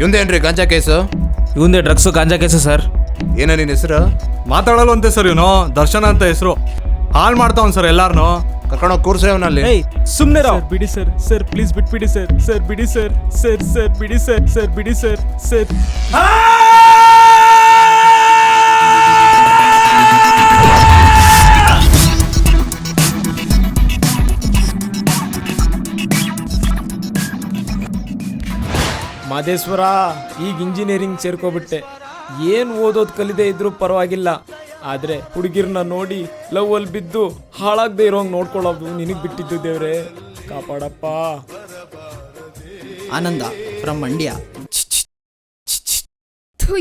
ಇವಂದೇನ್ರಿ ಗಾಂಜಾ case? ಇವಂದೇ drugs ಗಾಂಜಾ case sir. ಏನೋ ನಿನ್ನ ಹೆಸರು? ಮಾತಾಡಲ್ಲ ಅಂತೆ ಸರ್ ಇವನು. ದರ್ಶನ ಅಂತ ಹೆಸರು. ಹಾಳು ಮಾಡ್ತಾವನ್ ಸರ್ ಎಲ್ಲಾರನು. ಕರ್ಕೊಂಡೋಗಿ ಕೂರ್ಸ್ರಿ ಅವನಲ್ಲಿ. ಸುಮ್ಮನೆ ಸರ್ ಬಿಡಿ ಸರ್, ಸರ್ ಪ್ಲೀಸ್ ಬಿಟ್ಬಿಡಿ ಸರ್, ಸರ್ ಬಿಡಿ ಸರ್, ಸರ್ ಸರ್ ಬಿಡಿ ಸರ್, ಸರ್ ಬಿಡಿ ಸರ್, ಸರ್. ಮಾದೇಶ್ವರ, ಈಗ ಇಂಜಿನಿಯರಿಂಗ್ ಸೇರ್ಕೊಬಿಟ್ಟೆ. ಏನು ಓದೋದು ಕಲಿದೇ ಇದ್ರೂ ಪರವಾಗಿಲ್ಲ, ಆದರೆ ಹುಡುಗಿರ್ನ ನೋಡಿ ಲವ್ ಅಲ್ಲಿ ಬಿದ್ದು ಹಾಳಾಗದೆ ಇರೋಂಗೆ ನೋಡ್ಕೊಳ್ಳೋದು ನಿನಗೆ ಬಿಟ್ಟಿದ್ದು ದೇವ್ರೆ, ಕಾಪಾಡಪ್ಪ. ಆನಂದ ಫ್ರಮ್ ಮಂಡ್ಯ.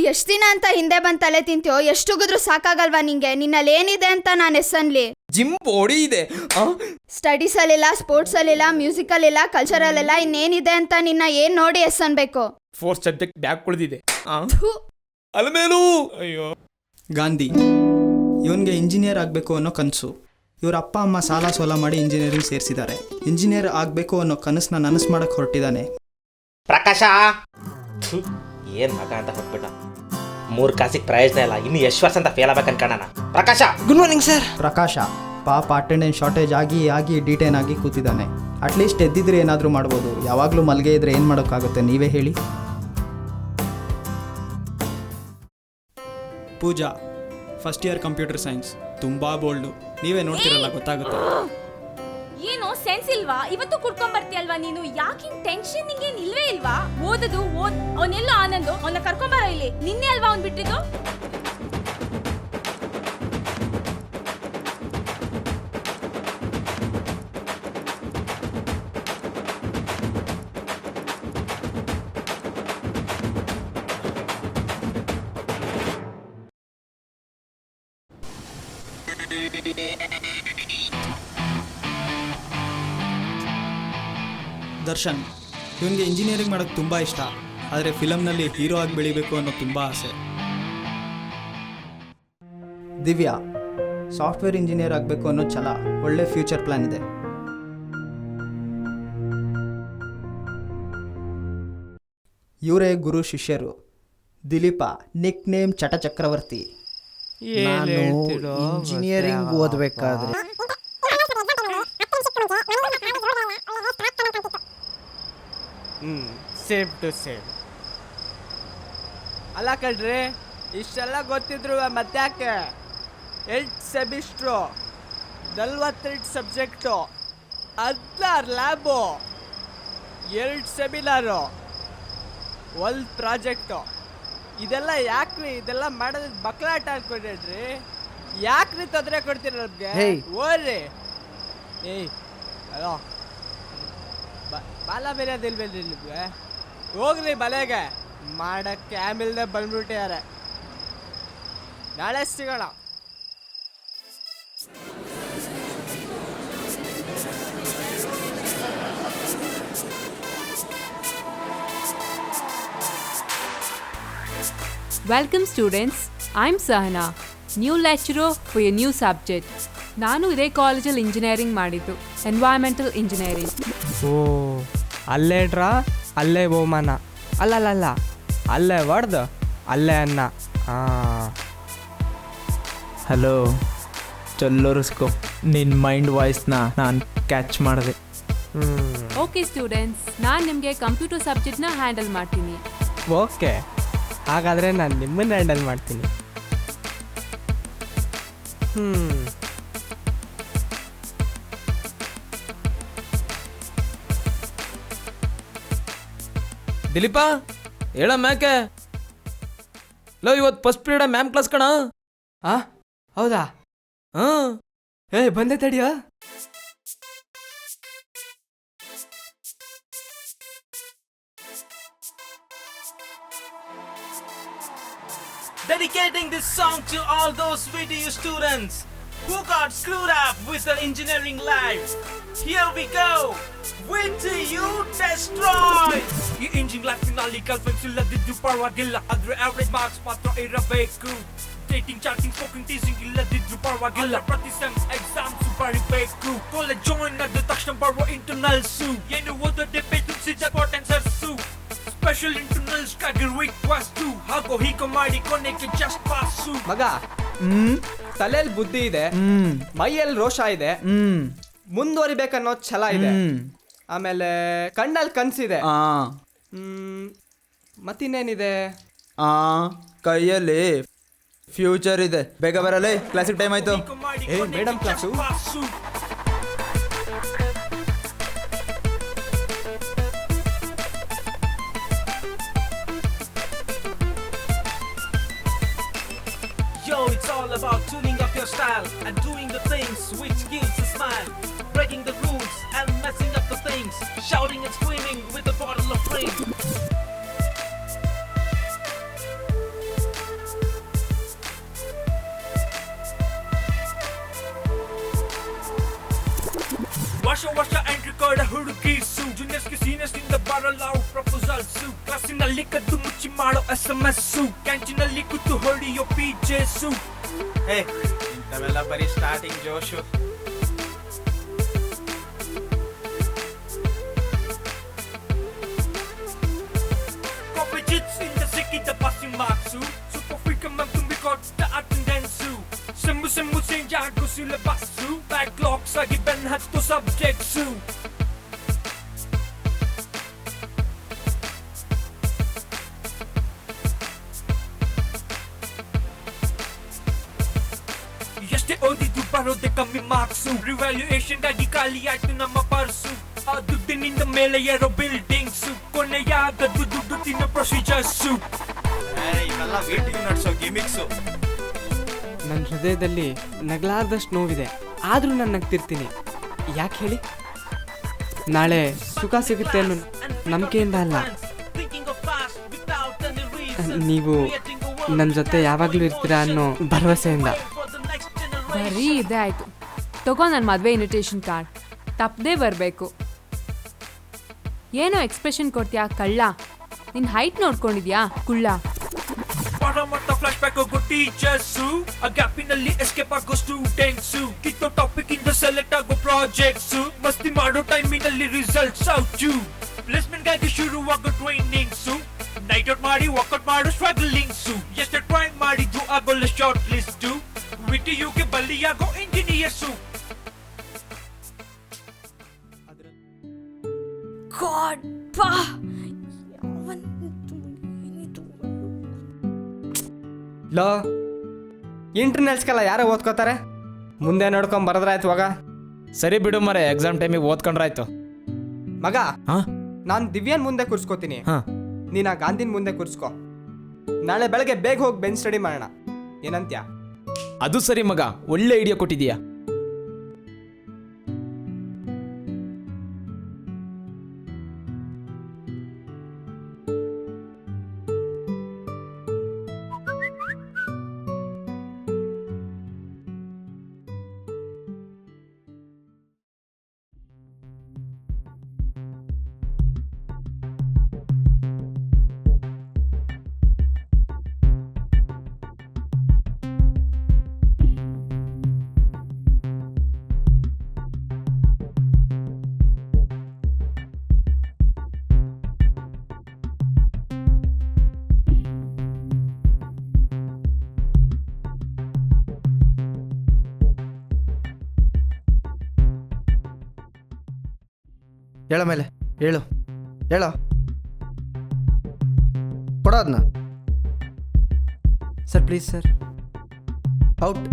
ಎಷ್ಟು ದಿನ ಅಂತ ಹಿಂದೆ ಬಂದು ತಲೆ ತಿಂತೀಯೋ? ಎಷ್ಟು ಉಗಿದ್ರು ಸಾಕಾಗಲ್ವಾ ನಿಂಗೆ? ನಿನ್ನಲ್ಲಿ ಏನಿದೆ ಅಂತ ನಾನು ಎಸ್ಸನ್ಲಿ? ಜಿಮ್ ಬಾಡಿ ಇದೆ, ಸ್ಟಡೀಸ್ ಅಲ್ಲಿಲ್ಲ, ಸ್ಪೋರ್ಟ್ಸ್ ಅಲ್ಲಿಲ್ಲ, ಮ್ಯೂಸಿಕಲ್ ಇಲ್ಲ, ಕಲ್ಚರಲ್ ಇಲ್ಲ, ಇನ್ನೇನಿದೆ ಅಂತ ನಿನ್ನ ಏನ್ ನೋಡಿ ಎಸ್ಸನ್ಬೇಕು? 4 ಸಬ್ಜೆಕ್ಟ್ ಬ್ಯಾಕ್ ಕುಳಿದಿದೆ ಅಲ್ಮೇಲೂ. ಅಯ್ಯೋ. ಗಾಂಧಿ. ಇವನಿಗೆ ಇಂಜಿನಿಯರ್ ಆಗಬೇಕು ಅನ್ನೋ ಕನಸು. ಇವ್ರ ಅಪ್ಪ ಅಮ್ಮ ಸಾಲ ಸೋಲ ಮಾಡಿ ಇಂಜಿನಿಯರಿಂಗ್ ಸೇರಿಸಿದ್ದಾರೆ. ಇಂಜಿನಿಯರ್ ಆಗಬೇಕು ಅನ್ನೋ ಕನಸನ್ನ ನನಸು ಮಾಡಕ್ಕೆ ಹೊರಟಿದ್ದಾನೆ. ಪ್ರಕಾಶ ಏನ್ ಮಗ ಅಂತ ಹೊಟ್ಬಿಟ್ಟ. 3 ಕಾಸಿಗೆ ಪ್ರಯೋಜನ ಇಲ್ಲ, ಇನ್ನು ಎಷ್ಟು ವರ್ಷ ಅಂತ ಫೇಲ್ ಆಗ್ಬೇಕು ಅನ್ಕೋಣ. ಪ್ರಕಾಶ ಗುಡ್ ಮಾರ್ನಿಂಗ್ ಸರ್. ಪ್ರಕಾಶ ಪಾಪ ಅಟೆಂಡೆನ್ಸ್ ಶಾರ್ಟೇಜ್ ಆಗಿ ಡಿಟೈನ್ ಆಗಿ ಕೂತಿದ್ದಾನೆ. ಅಟ್ಲೀಸ್ಟ್ ಎದ್ದಿದ್ರೆ ಏನಾದರೂ ಮಾಡ್ಬೋದು. ಯಾವಾಗಲೂ ಮಲ್ಗೆ ಇದ್ರೆ ಏನು ಮಾಡೋಕ್ಕಾಗುತ್ತೆ, ನೀವೇ ಹೇಳಿ. ಪೂಜಾ ಫಸ್ಟ್ ಇಯರ್ ಕಂಪ್ಯೂಟರ್ ಸೈನ್ಸ್. ತುಂಬ ಬೋಲ್ಡು. ನೀವೇ ನೋಡ್ತಿರಲ್ಲ, ಗೊತ್ತಾಗುತ್ತೆ. ಏನೋ ಸೆನ್ಸ್ ಇಲ್ವಾ? ಇವತ್ತು ಕುಡ್ಕೊಂಡ್ ಬರ್ತೀಯಲ್ವಾ ನೀನು? ಯಾಕಿನ್ ಟೆನ್ಷನ್? ನಿಂಗೇನ್ ಇಲ್ವೇ ಇಲ್ವಾ? ಓದೋದು ಅವನೆಲ್ಲೋ ಆನಂದು, ಅವನ್ನ ಕರ್ಕೊಂಬರೋ ಇಲ್ಲಿ. ನಿನ್ನೆ ಅಲ್ವಾ ಅವ್ನ್ ಬಿಟ್ಟಿದ್ದು? ದರ್ಶನ್. ಇವನಿಗೆ ಇಂಜಿನಿಯರಿಂಗ್ ಮಾಡೋಕ್ಕೆ ತುಂಬ ಇಷ್ಟ, ಆದರೆ ಫಿಲಮ್ನಲ್ಲಿ ಹೀರೋ ಆಗಿ ಬೆಳಿಬೇಕು ಅನ್ನೋ ತುಂಬ ಆಸೆ. ದಿವ್ಯಾ ಸಾಫ್ಟ್ವೇರ್ ಇಂಜಿನಿಯರ್ ಆಗಬೇಕು ಅನ್ನೋ ಛಲ, ಒಳ್ಳೆ ಫ್ಯೂಚರ್ ಪ್ಲ್ಯಾನ್ ಇದೆ. ಇವರೇ ಗುರು ಶಿಷ್ಯರು. ದಿಲೀಪ ನಿಕ್ ನೇಮ್ ಚಟ ಚಕ್ರವರ್ತಿ. ನಾನು ಇಂಜಿನಿಯರಿಂಗ್ ಓದಬೇಕಾದ್ರೆ ಸೇಮ್ ಟು ಸೇಮ್. ಅಲ್ಲ ಕಣ್ರಿ, ಇಷ್ಟೆಲ್ಲ ಗೊತ್ತಿದ್ರು ಮತ್ತ್ಯಾಕೆ 8 ಸೆಮಿಸ್ಟ್ರು, 42 ಸಬ್ಜೆಕ್ಟು, 16 ಲ್ಯಾಬು, 2 ಸೆಮಿನಾರು, 1 ಪ್ರಾಜೆಕ್ಟು. ಇದೆಲ್ಲ ಯಾಕ್ರಿ? ಇದೆಲ್ಲ ಮಾಡೋದ್ ಮಕ್ಕಳಾಟ ಅನ್ಕೊಂಡ್ರಿ. ಯಾಕ್ರಿ ತೊಂದರೆ ಕೊಡ್ತೀರಿ ನಮ್ಗೆ? ಓದ್ರಿ. ಅಲೋ, ಬಾಲ ಬೇರೆದಿಲ್ವೇನ್ರಿ ನಿಮ್ಗೆ? ಹೋಗ್ರಿ ಮನೆಗೆ. ಮಾಡಕ್ಕೆ ಆಮೇಲೆ ಬಂದ್ಬಿಟ್ಟಿದ್ದಾರೆ. ನಾಳೆ ಸಿಗೋಣ. Welcome students, I'm Sahana, new lecturer for your new subject. ನಾನು ಇದೇ ಕಾಲೇಜಲ್ಲಿ ಇಂಜಿನಿಯರಿಂಗ್ ಮಾಡಿದ್ದು, ಎನ್ವೈರ್ಮೆಂಟಲ್ ಇಂಜಿನಿಯರಿಂಗ್. ಓ, ಅಲ್ಲೇ ಡ್ರಾ ಅಲ್ಲೇ ಬಹುಮಾನ. ಅಲ್ಲಲ್ಲ, ಅಲ್ಲೇ ಹೊಡ್ದು ಅಲ್ಲೇ ಅನ್ನ. ಹಲೋ, ಚಲ್ಲೋರಿಸ್ಕೊ. ನಿನ್ನ ಮೈಂಡ್ ವಾಯ್ಸ್ನ ನಾನು ಕ್ಯಾಚ್ ಮಾಡಿದೆ. ಓಕೆ ಸ್ಟೂಡೆಂಟ್ಸ್, ನಾನು ನಿಮಗೆ ಕಂಪ್ಯೂಟರ್ ಸಬ್ಜೆಕ್ಟ್ನ ಹ್ಯಾಂಡಲ್ ಮಾಡ್ತೀನಿ. ಓಕೆ, ಹಾಗಾದರೆ ನಾನು ನಿಮ್ಮನ್ನು ಹ್ಯಾಂಡಲ್ ಮಾಡ್ತೀನಿ. ದಿಲೀಪ ಹೇಳ ಮ್ಯಾಕೆ. ಲೋ, ಇವತ್ತು ಫಸ್ಟ್ ಪೀರಿಯಡ್ ಮ್ಯಾಮ್ ಕ್ಲಾಸ್ ಕಣ. ಹೌದಾ? ಬಂದೆ ತಡಿಯ. Dedicating this song to all those video students who got screwed up with their engineering life. Here we go. Wait till you destroy. ಈ ಇಂಜಿನಿಯರಿಂಗ್ ಲೈಫ್ ನಲ್ಲಿ ಕಲ್ಪನಿಲ್ಲದಿದ್ದು ಪರವಾಗಿಲ್ಲ, ಆದ್ರೆ average marks ಮಾತ್ರ ಇರಬೇಕು. Dating ಚಾಟಿಂಗ್ smoking teasing ಇಲ್ಲದಿದ್ರು ಪರವಾಗಿಲ್ಲ, ಪ್ರತಿ ಸೆಮ್ ಎಕ್ಸಾಮ್ಸ್ ಬರಿಬೇಕು. College join ಆದ ತಕ್ಷಣ ಬರುವ ಇಂಟರ್ನಲ್ಸು, ಏನು ಓದೋದೇ ಬೇಕು ಸಿಜ ಅಟೆಂಡನ್ಸು. ಸ್ಪೆಷಲ್ ಇಂಟರ್ನಲ್ಸ್ ಗಾಗಿ ರಿಕ್ವೆಸ್ಟ್ ಹಾಗೋ ಹೀಗೋ ಮಾಡಿ ಕೊನೆಗೆ ಜಸ್ಟ್ ಪಾಸ್. ಮಗ ತಲೆಯಲ್ಲಿ ಬುದ್ಧಿ ಇದೆ, ಮೈಯಲ್ಲಿ ರೋಷ ಇದೆ, ಮುಂದುವರಿಬೇಕನ್ನೋ ಛಲ ಇದೆ, ಆಮೇಲೆ ಕಣ್ಣಲ್ಲಿ ಕನ್ಸಿದೆ, ಮತ್ತಿನ್ನೇನಿದೆ? ಕೈಯಲ್ಲಿ ಫ್ಯೂಚರ್ ಇದೆ. ಬೇಗ ಬರಲೇ, ಕ್ಲಾಸಿಗೆ ಟೈಮ್ ಆಯ್ತು. Madam class. Yo, it's all about tuning up your style and doing the things which gives a smile. Breaking the rules and messing up the things. Shouting and screaming with a bottle of rain. ವರ್ಷ entry card ಹುಡುಗಿಸು, juniors ಗೆ seniors ಇಂದ ಬರಲ್ಲ proposals. ಕ್ಲಾಸಿನಲ್ಲಿ ಕದ್ದು ಮುಚ್ಚಿ ಮಾಡೋ SMS, ಕ್ಯಾಂಟೀನಲ್ಲಿ ಕೂತು ಹೊಡಿಯೋ PJs. ಇಂಥವೆಲ್ಲ ಬರೀ ಸ್ಟಾರ್ಟಿಂಗ್ ಜೋಶು. ಕಾಪಿ ಚಿಟ್ಸ್ ಇಂದ ಸಿಕ್ಕಿದ್ದ ಪಾಸಿಂಗ್ ಮಾರ್ಕ್ಸು, ಸೂಪರ್ ಫ್ರೀಕಮ್ ಅಂತ ತುಂಬಿಕೊಟ್ಟ ಅಟೆಂಡೆನ್ಸು. ಸೆಮ್ಮು ಚೇಂಜ್ ಆಗೋ ಸಿಲೆಬಸ್ಸು, ಬ್ಯಾಕ್ಲಾಗ್ಸ್ ಆಗಿ ಬೆನ್ ಹತ್ತು ಸಬ್ಜೆಕ್ಟ್ಸು. ಎಷ್ಟೇ ಓದಿದ್ದು ಬರೋದೆ ಕಮ್ಮಿ ಮಾರ್ಕ್ಸು, ರಿವ್ಯಾಲ್ಯೂಯೇಷನ್ ಗಾಗಿ ಖಾಲಿ ಆಯ್ತು ನಮ್ಮ ಪರ್ಸು. ಆ ದುಡ್ಡಿನಿಂದ ಮೇಲೆ ಏರೋ ಬಿಲ್ಡಿಂಗ್ಸು, ಕೊನೆಯಾಗದ್ದು ದುಡ್ಡು ತಿನ್ನೋ ಪ್ರೊಸೀಜರ್ಸು. ಇವೆಲ್ಲ ವೀಟಿಗೆ ನಡೆಸೋ ಗಿಮಿಕ್ಸು. ನನ್ನ ಹೃದಯದಲ್ಲಿ ನಗಲಾರ್ದಷ್ಟು ನೋವಿದೆ, ಆದರೂ ನಾನು ನಗ್ತಿರ್ತೀನಿ. ಯಾಕೆ ಹೇಳಿ? ನಾಳೆ ಸುಖ ಸಿಗುತ್ತೆ ಅನ್ನೋ ನಂಬಿಕೆಯಿಂದ ಅಲ್ಲ, ನೀವು ನನ್ನ ಜೊತೆ ಯಾವಾಗಲೂ ಇರ್ತೀರಾ ಅನ್ನೋ ಭರವಸೆಯಿಂದ. ಬರೀ ಇದೇ ಆಯಿತು. ತಗೋ ನನ್ನ ಮದುವೆ ಇನ್ವಿಟೇಷನ್ ಕಾರ್ಡ್, ತಪ್ಪದೇ ಬರಬೇಕು. ಏನೋ ಎಕ್ಸ್ಪ್ರೆಷನ್ ಕೊಡ್ತೀಯಾ ಕಳ್ಳ? ನಿನ್ನ ಹೈಟ್ ನೋಡ್ಕೊಂಡಿದ್ಯಾ ಕುಳ್ಳ? ಮಟ್ಟ ಫ್ಲಾಶ್ ಬ್ಯಾಕ್ ಆಗೋ ಟೀಚರ್ಸು, ಆ ಗ್ಯಾಪಿನಲ್ಲಿ ಎಸ್ಕೇಪ್ ಆಗೋ ಸ್ಟೂಡೆಂಟ್ಸು, ಕಿತ್ತೋ ಟಾಪಿಕ್ ಇಂದ ಸೆಲೆಕ್ಟ್ ಆಗೋ ಪ್ರಾಜೆಕ್ಟ್ಸು, ಮಸ್ತಿ ಮಾಡೋ ಟೈಮಿನಲ್ಲಿ ರಿಸಲ್ಟ್ಸ್ ಔಟು. ಪ್ಲೇಸ್ಮೆಂಟ್ ಗಾಗಿ ಶುರುವಾಗೋ ಟ್ರೈನಿಂಗ್ಸು, ನೈಟ್ ಔಟ್ ಮಾಡಿ ವರ್ಕೌಟ್ ಮಾಡೋ ಸ್ಟ್ರಗಲಿಂಗ್ಸು. ಎಷ್ಟೇ ಟ್ರೈ ಮಾಡಿದ್ದು ಆಗೋಲ್ಲ ಶಾರ್ಟ್ ಲಿಸ್ಟು, ವಿಟಿಯುಗೆ ಬಲಿಯಾಗೋ ಇಂಜಿನಿಯರ್ಸು. ಗಾಡ್ ಪಾ ಲೋ, ಇಂಟರ್ನಲ್ಸ್ಗೆಲ್ಲ ಯಾರೋ ಓದ್ಕೋತಾರೆ, ಮುಂದೆ ನೋಡ್ಕೊಂಡ್ ಬರದ್ರಾಯ್ತು. ಇವಾಗ ಸರಿ ಬಿಡು ಮರೆ, ಎಕ್ಸಾಮ್ ಟೈಮಿಗೆ ಓದ್ಕೊಂಡ್ರಾಯ್ತು. ಮಗ, ನಾನು ದಿವ್ಯಾನ್ ಮುಂದೆ ಕೂರ್ಸ್ಕೋತೀನಿ, ನೀನು ಆ ಗಾಂಧಿನ್ ಮುಂದೆ ಕೂರ್ಸ್ಕೋ. ನಾಳೆ ಬೆಳಗ್ಗೆ ಬೇಗ ಹೋಗಿ ಬೆಂಚ್ ಸ್ಟಡಿ ಮಾಡೋಣ, ಏನಂತ್ಯ? ಅದು ಸರಿ ಮಗ, ಒಳ್ಳೆ ಐಡಿಯಾ ಕೊಟ್ಟಿದೀಯಾ. ಹೇಳ ಮೇಲೆ ಹೇಳು ಹೇಳೋ, ಕೊಡೋ ಅದನ್ನ. Sir please sir. ಔಟ್.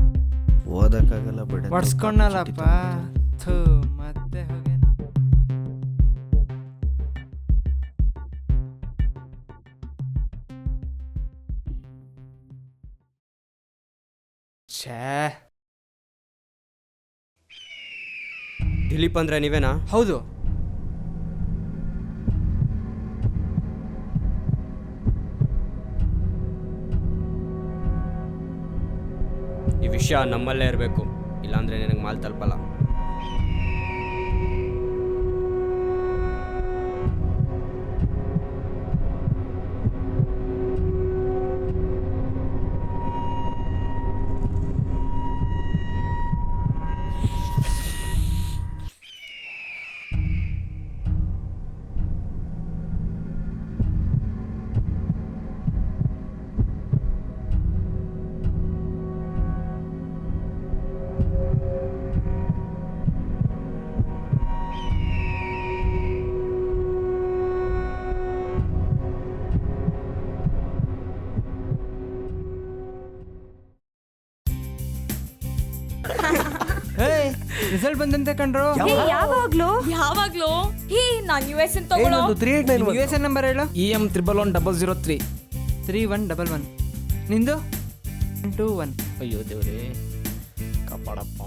ಓದಕ್ಕಾಗಲ್ಲ ಬಿಡ. ಹೊಡ್ಸ್ಕೊಂಡಲ್ಲಪ್ಪ, ಮತ್ತೆ ಹೋಗೇನ. ದಿಲೀಪ್ ಅಂದ್ರೆ ನೀವೇನಾ? ಹೌದು. ಈ ವಿಷಯ ನಮ್ಮಲ್ಲೇ ಇರಬೇಕು, ಇಲ್ಲಾಂದ್ರೆ ನಿನಗೆ ಮಾಲ್ ತಲುಪಲ್ಲ. ರಿಸಲ್ಟ್ ಬಂದಂತೆ ಕಂಡ್ರು. ಯಾವಾಗ್ಲೂ ಹೇ ನಾನ್ US ತಗೊಳ್ಳೋ. US ನಂಬರ್ ಹೇಳು. EM 111-003. 3111. ನಿಂದು 21. ಅಯ್ಯೋ ದೇವ್ರೇ ಕಾಪಾಡಪ್ಪ.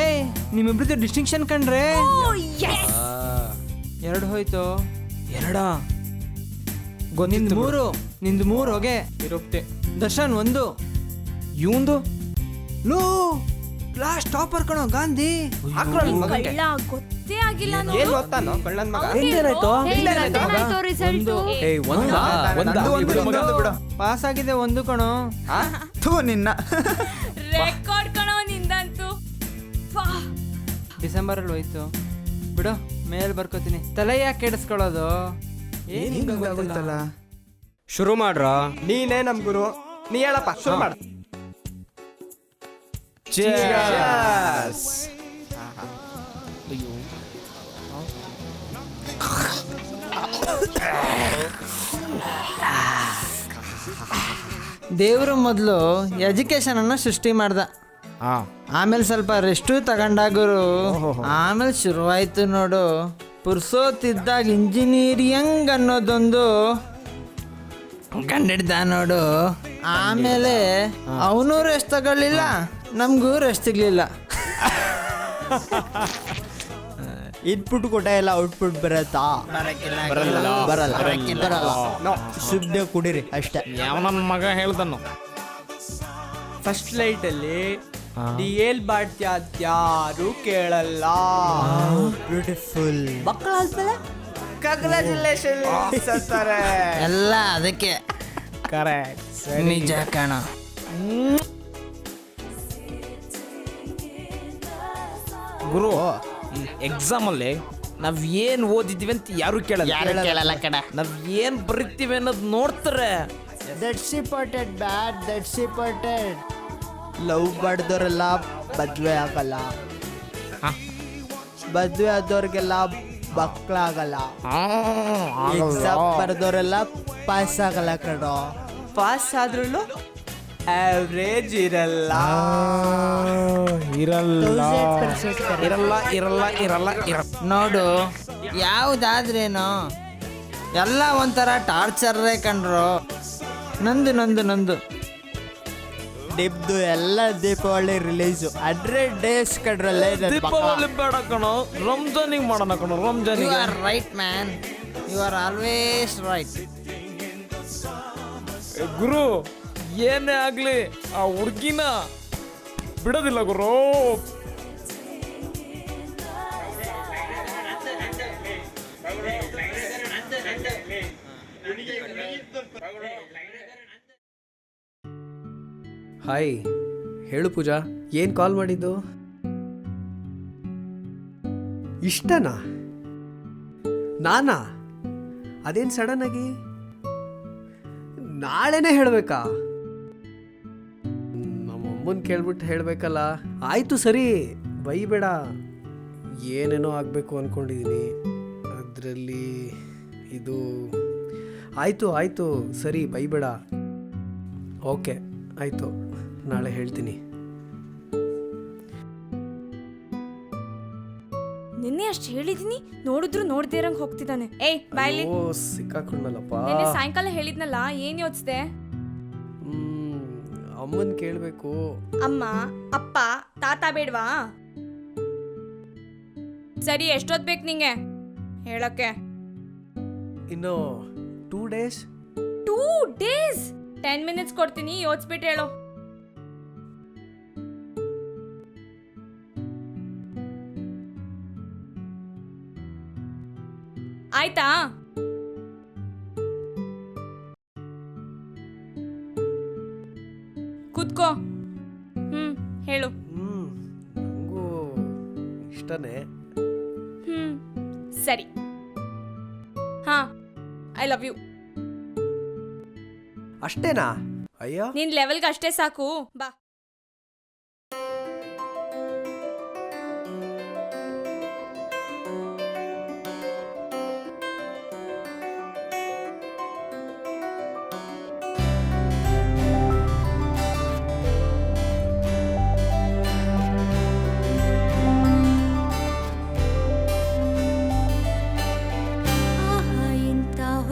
ಏಯ್ ನಿಮ್ಮಿಬ್ರದ್ದು ಡಿಸ್ಟಿಂಕ್ಷನ್ ಕಂಡ್ರೆ. yes 2 ಹೋಯ್ತು. 2 ನಿಂದು 3. ನಿಂದು 3 ಹೋಗೆ ಇರುತ್ತೆ. ದರ್ಶನ್ 1. ಇವಂದು ಲೋ ಕ್ಲಾಸ್ ಟಾಪರ್ ಕಣೋ ಗಾಂಧಿ. ಕಳ್ಳ ಗೊತ್ತೇ ಆಗಿಲ್ಲ ಏನ್ ಓದ್ತಾನೋ ಕಳ್ಳನ್ ಮಗ. ಪಾಸ್ ಆಗಿದೆ 1 ಕಣೋ. ಥೂ ನಿನ್ನ. ರೆಕಾರ್ಡ್ ಕಣೋ ನಿಂದಂತೂ. ಡಿಸೆಂಬರ್ ಅಲ್ಲಿ ಹೋಯ್ತು ಬಿಡು, ಮೇಲ್ ಬರ್ಕೋತೀನಿ. ತಲೆ ಯಾಕೆ ಕೆಡಿಸ್ಕೊಳ್ಳೋದು? ಏನಿಲ್ಲ. ಶುರು ಮಾಡ್ರ. ನೀನೇ ನಮ್ ಗುರು, ನೀ ಹೇಳಪ್ಪ, ಶುರು ಮಾಡು. ದೇವರು ಮೊದಲು ಎಜುಕೇಶನ್ ಅನ್ನ ಸೃಷ್ಟಿ ಮಾಡ್ದ. ಆಮೇಲೆ ಸ್ವಲ್ಪ ರೆಸ್ಟು ತಗೊಂಡಾಗರು. ಆಮೇಲೆ ಶುರುವಾಯ್ತು ನೋಡು. ಪುರ್ಸೋತಿದ್ದಾಗ ಇಂಜಿನಿಯರಿಂಗ್ ಅನ್ನೋದೊಂದು ಕಂಡಿಡ್ದ ನೋಡು. ಆಮೇಲೆ ಅವನು ರೆಸ್ಟ್ ತಗೊಳ್ಳಿಲ್ಲ, ನಮಗೂ ರೆಸ್ಟ್ ಸಿಗ್ಲಿಲ್ಲ. ಇನ್ಪುಟ್ ಕೊಟ್ಟ ಎಲ್ಲ ಔಟ್ಪುಟ್ ಬರತ್ತಾ? ಬರಲ್ಲ. ಸುಮ್ಮನೆ ಕುಡೀರಿ ಅಷ್ಟೇ. ಯಾವ ನನ್ನ ಮಗ ಹೇಳ್ದನು. ಫಸ್ಟ್ ಲೈಟ್ ಅಲ್ಲಿ ಡಿಎಲ್ ಬಾಟ್ಯಾರು ಕೇಳಲ್ಲ. ಬ್ಯೂಟಿಫುಲ್. ಕಂಗ್ರಾಚುಲೇಷನ್ ಅಂತಾರೆ ಎಲ್ಲ. ಅದಕ್ಕೆ ಕರೆಕ್ಟ್. ನಿಜ ಕಣ. ಗುರು ಎಕ್ಸಾಮ್ ಅಲ್ಲಿ ನಾವ್ ಏನ್ ಓದಿದೀವಿ ಅಂತ ಯಾರು ಕೇಳಲ್ಲ ಕಣ. ನಾವ್ ಏನ್ ಬರೀತೀವಿ ಅನ್ನೋದು ನೋಡ್ತಾರೆ. That's important bad, that's important. Love ಮಾಡಿದವರೆಲ್ಲ ಮದ್ವೆ ಆಗಲ್ಲ, ಮದ್ವೆ ಆದವ್ರಿಗೆಲ್ಲ ಮಕ್ಕಳಾಗಲ್ಲ. ಎಕ್ಸಾಮ್ ಬರೆದವರೆಲ್ಲ ಪಾಸ್ ಆಗಲ್ಲ ಕಣೋ. ಪಾಸ್ ಆದ್ರೂ ಆವ್ರೇಜ್ ಇರಲ್ಲ. ನೋಡು, ಯಾವುದಾದ್ರೇನು ಎಲ್ಲ ಒಂಥರ ಟಾರ್ಚರ್ರೇ ಕಂಡ್ರು. ನಂದು ನಿಮ್ದು ಎಲ್ಲ ದೀಪಾವಳಿ ರಿಲೀಸು 100 days ಕಡ್ರಲ್ಲೇ. ದೀಪಾವಳಿ ಬೇಡ ಕಣೋ, ರಂಜಾನಿಗೆ ಮಾಡೋಣ ಕಣೋ. ರಂಜಾನಿಗೆ. You are right man, you are always right. ಗುರು ಏನೇ ಆಗ್ಲಿ ಆ ಹುಡ್ಗಿನ ಬಿಡೋದಿಲ್ಲ ಗುರು. ಹಾಯ್, ಹೇಳು ಪೂಜಾ, ಏನು ಕಾಲ್ ಮಾಡಿದ್ದು? ಇಷ್ಟನಾ? ನಾನಾ? ಅದೇನು ಸಡನ್ ಆಗಿ? ನಾಳೆನೇ ಹೇಳಬೇಕಾ? ನಮ್ಮಮ್ಮನ ಕೇಳ್ಬಿಟ್ಟು ಹೇಳಬೇಕಲ್ಲ. ಆಯಿತು ಸರಿ, ಬೈಬೇಡ. ಏನೇನೋ ಆಗಬೇಕು ಅಂದ್ಕೊಂಡಿದ್ದೀನಿ, ಅದರಲ್ಲಿ ಇದು ಆಯಿತು ಸರಿ, ಬೈಬೇಡ. ಓಕೆ ಆಯಿತು, ನಾಳೆ ಹೇಳ್ತೀನಿ. ನಿನ್ನೆ ಅಷ್ಟು ಹೇಳಿದೀನಿ, ನೋಡಿದ್ರು ನೋಡ್ದೇ ಇರಂಗ್ ಹೋಗ್ತಿದ್ದಾನೆ. ಏಯ್ ಬಾಯ್ಲಿ. ಓ ಸಿಕ್ಕಾಕೊಂಡಲ್ಲಪ್ಪ. ನಿನ್ನೆ ಸಾಯಂಕಾಲ ಹೇಳಿದ್ನಲ್ಲ, ಏನ್ ಯೋಚಿಸ್ದೆ? ಅಮ್ಮನ್ ಕೇಳಬೇಕು. ಅಮ್ಮ, ಅಪ್ಪ, ತಾತ ಬೇಡ್ವಾ? ಸರಿ, ಎಷ್ಟೊತ್ ಬೇಕು ನಿಂಗೆ ಹೇಳಕ್ಕೆ? ಇನ್ನು 2 days. 2 days? 10 minutes ಕೊಡ್ತೀನಿ, ಯೋಚಿಸ್ಬಿಟ್ಟು ಹೇಳು. ಆಯ್ತಾ? ಕೂತ್ಕೋ. ಹೇಳು. ನಂಗೂ ಇಷ್ಟನೇ. ಸರಿ. ಹಾ, ಐ ಲವ್ ಯು. ಅಷ್ಟೇನಾ? ಅಯ್ಯೋ, ನಿನ್ ಲೆವೆಲ್ಗೆ ಅಷ್ಟೇ ಸಾಕು, ಬಾ.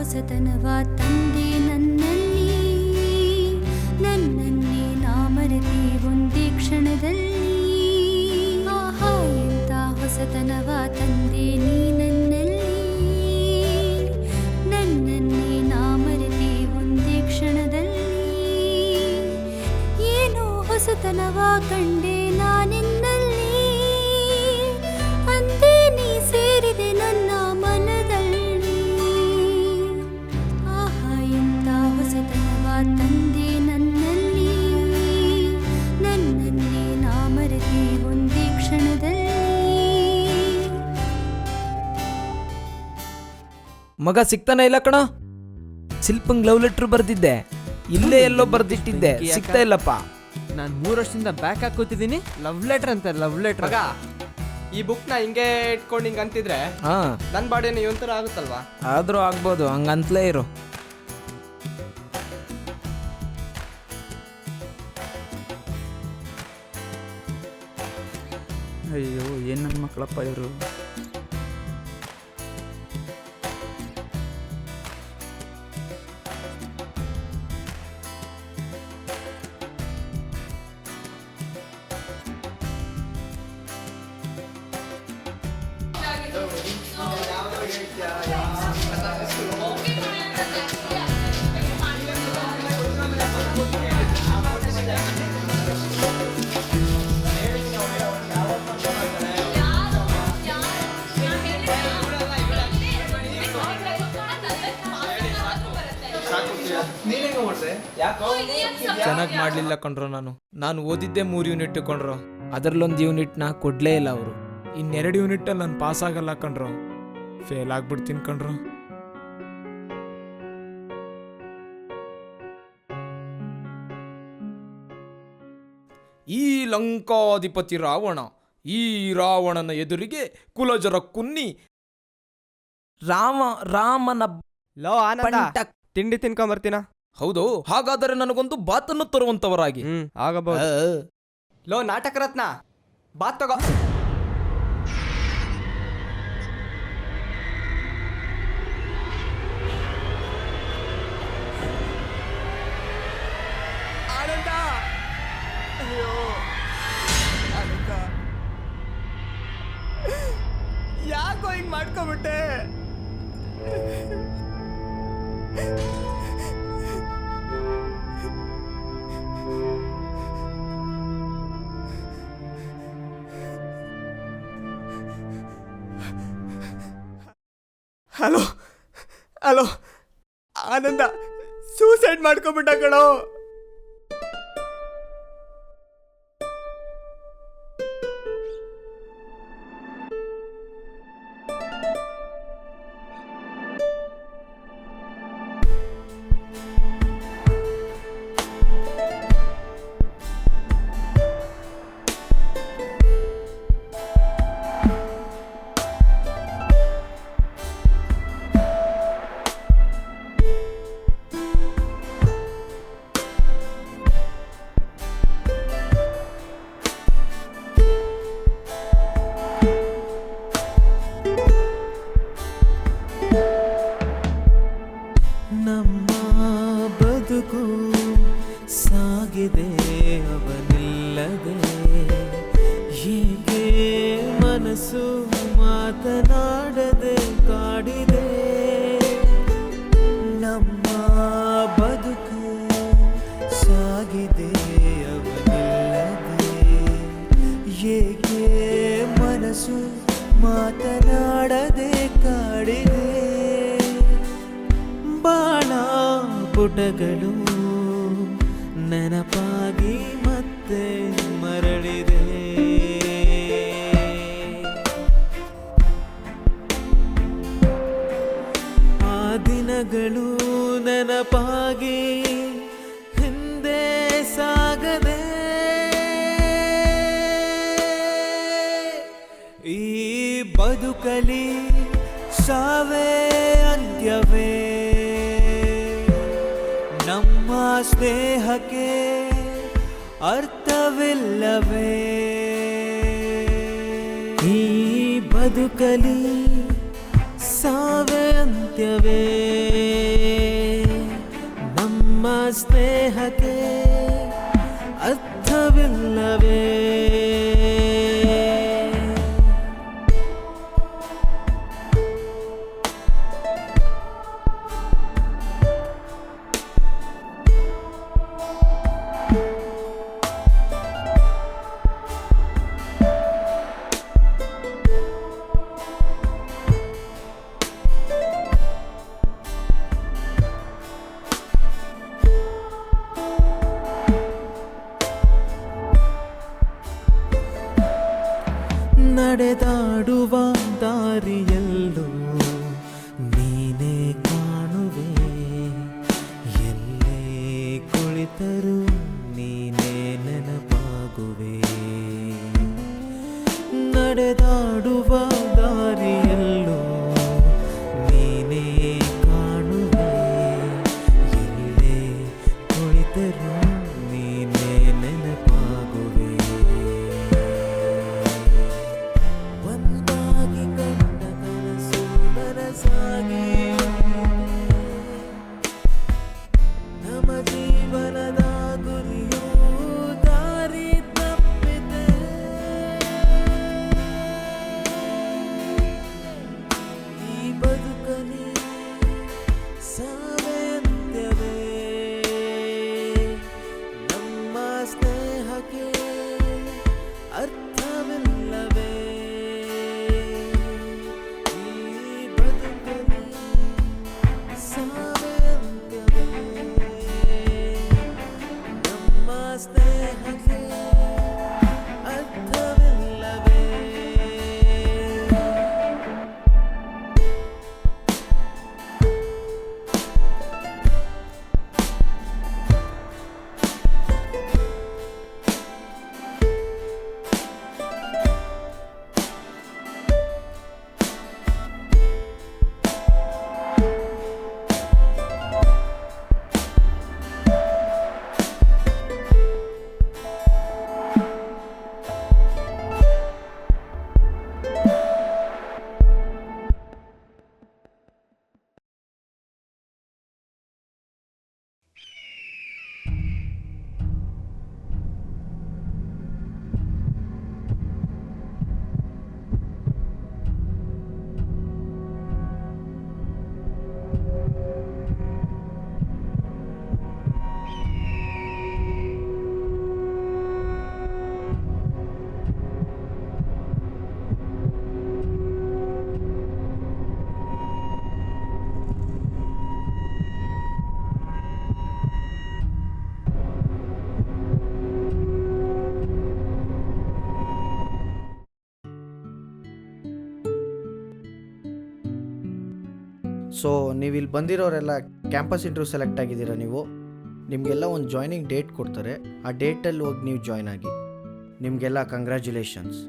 ಹೊಸತನವ ತಂದೆ ನನ್ನಲ್ಲಿ, ನನ್ನನ್ನೇ ನಾ ಮರೆತೆ ಒಂದೇ ಕ್ಷಣದಲ್ಲಿ. ಆಹಾ ಎಂತ ಹೊಸತನವ ತಂದೆ ನೀ ನನ್ನಲ್ಲಿ, ನನ್ನನ್ನೇ ನಾ ಮರೆತೆ ಒಂದೇ ಕ್ಷಣದಲ್ಲಿ. ಏನೋ ಹೊಸತನವ ಕಂಡೆ ನಾನಿನ್ನಲ್ಲಿ, ಅಂದೇ ನೀ ಸೇರಿದೆ ನನ್ನ ಮನದಲ್ಲಿ. ಆಹಾ ಎಂತ ಹೊಸತನವ ತಂದೆ ನನ್ನಲ್ಲಿ, ನನ್ನನ್ನೇ ನಾ ಮರೆತೆ ಒಂದೇ ಕ್ಷಣದಲ್ಲಿ. ಮಗ ಸಿಗ್ತಾನೆ ಇಲ್ಲ ಕಣ. ಶಿಲ್ಪಂಗ್ ಲವ್ ಲೆಟ್ರ್ ಬರ್ದಿದ್ದೆ, ಇಲ್ಲೇ ಎಲ್ಲೋ ಬರ್ದಿಟ್ಟಿದ್ದೆ, ಸಿಗ್ತಾ ಇಲ್ಲಪ್ಪ. ನಾನು 3 ವರ್ಷದಿಂದ ಬ್ಯಾಕ್ ಹಾಕೋತಿದ್ದೀನಿ. ಲವ್ ಲೆಟರ್ ಅಂತ ಲವ್ ಲೆಟರ್. ಮಗ ಈ ಬುಕ್ನ ಹಿಂಗೆ ಇಟ್ಕೊಂಡು ಹಿಂಗೆ ಅಂತಿದ್ರೆ ಹಾ ನನ್ನ ಬಾಡಿನ ಒಂಥರ ಆಗುತ್ತಲ್ವಾ? ಆದ್ರೂ ಆಗ್ಬೋದು, ಹಂಗಂತಲೇ ಇರು. ಅಯ್ಯೋ ಏನು ನನ್ನ ಮಕ್ಕಳಪ್ಪ ಇವರು. ಚೆನ್ನಾಗಿ ಮಾಡಲಿಲ್ಲ ಕಣ್ರೋ. ನಾನು ಓದಿದ್ದೆ 3 ಯೂನಿಟ್ ಕೊಂಡ್ರು, ಅದರಲ್ಲೊಂದು ಯೂನಿಟ್ನ ಕೊಡ್ಲೇ ಇಲ್ಲ ಅವರು. ಇನ್ನೆರಡು ಯೂನಿಟಲ್ಲಿ ನಾನು ಪಾಸ್ ಆಗಲ್ಲ ಕಣ್ರೋ, ಫೇಲ್ ಆಗ್ಬಿಡ್ತೀನಿ ಕಣ್ರೋ. ಈ ಲಂಕಾಧಿಪತಿ ರಾವಣ, ಈ ರಾವಣನ ಎದುರಿಗೆ ಕುಲಜರ ಕುನ್ನಿ ರಾಮನ ಲೋ ಆನಂದ, ತಿಂಡಿ ತಿನ್ಕೊಂಬರ್ತೀನ. ಹೌದು, ಹಾಗಾದರೆ ನನಗೊಂದು ಬಾತನ್ನು ತರುವಂತವರಾಗಿ. ಆಗಬಹುದು. ಲೋ ನಾಟಕ ರತ್ನ, ಬಾತ್ ತಗೋ. ಆನಂದ, ಅಯ್ಯೋ ಆನಂದ, ಯಾಕೋ ಹಿಂಗ್ ಮಾಡ್ಕೊಬಿಟ್ಟೆ? ಹಲೋ ಹಲೋ, ಆನಂದ ಸೂಸೈಡ್ ಮಾಡ್ಕೊಬಿಟ್ಟ ಕಣೋ. ಸಾಗಿದೆ ಅವನಿಲ್ಲದೆ, ಹೀಗೆ ಮನಸ್ಸು ಮಾತನಾಡದೆ ಕಾಡಿದೆ. ನಮ್ಮ ಬದುಕು ಸಾಗಿದೆ ಅವನಿಲ್ಲದೆ, ಏಕೆ ಮನಸ್ಸು ಮಾತನಾಡದೆ ಕಾಡಿದೆ. ಬಾಳ ಪುಟಗಳು ನೆನಪಾಗಿ ಮತ್ತೆ ಮರಳಿದೆ. ಆ ದಿನಗಳು ನೆನಪಾಗಿ ಹಿಂದೆ ಸಾಗದೆ, ಈ ಬದುಕಲಿ ಸಾವೇ ಅಂತ್ಯವೇ. ನಮ್ಮ ಸ್ನೇಹಕ್ಕೆ ಅರ್ಥವಿಲ್ಲವೇ, ಈ ಬದುಕಲಿ ಸಾವೇ ಅಂತ್ಯವೇ. ಸೊ ನೀವು ಇಲ್ಲಿ ಬಂದಿರೋರೆಲ್ಲ ಕ್ಯಾಂಪಸ್ ಇಂಟರ್ವ್ಯೂ ಸೆಲೆಕ್ಟ್ ಆಗಿದ್ದೀರಾ ನೀವು. ನಿಮಗೆಲ್ಲ ಒಂದು ಜಾಯ್ನಿಂಗ್ ಡೇಟ್ ಕೊಡ್ತಾರೆ. ಆ ಡೇಟಲ್ಲಿ ಹೋಗಿ ನೀವು ಜಾಯ್ನ್ ಆಗಿ. ನಿಮಗೆಲ್ಲ congratulations.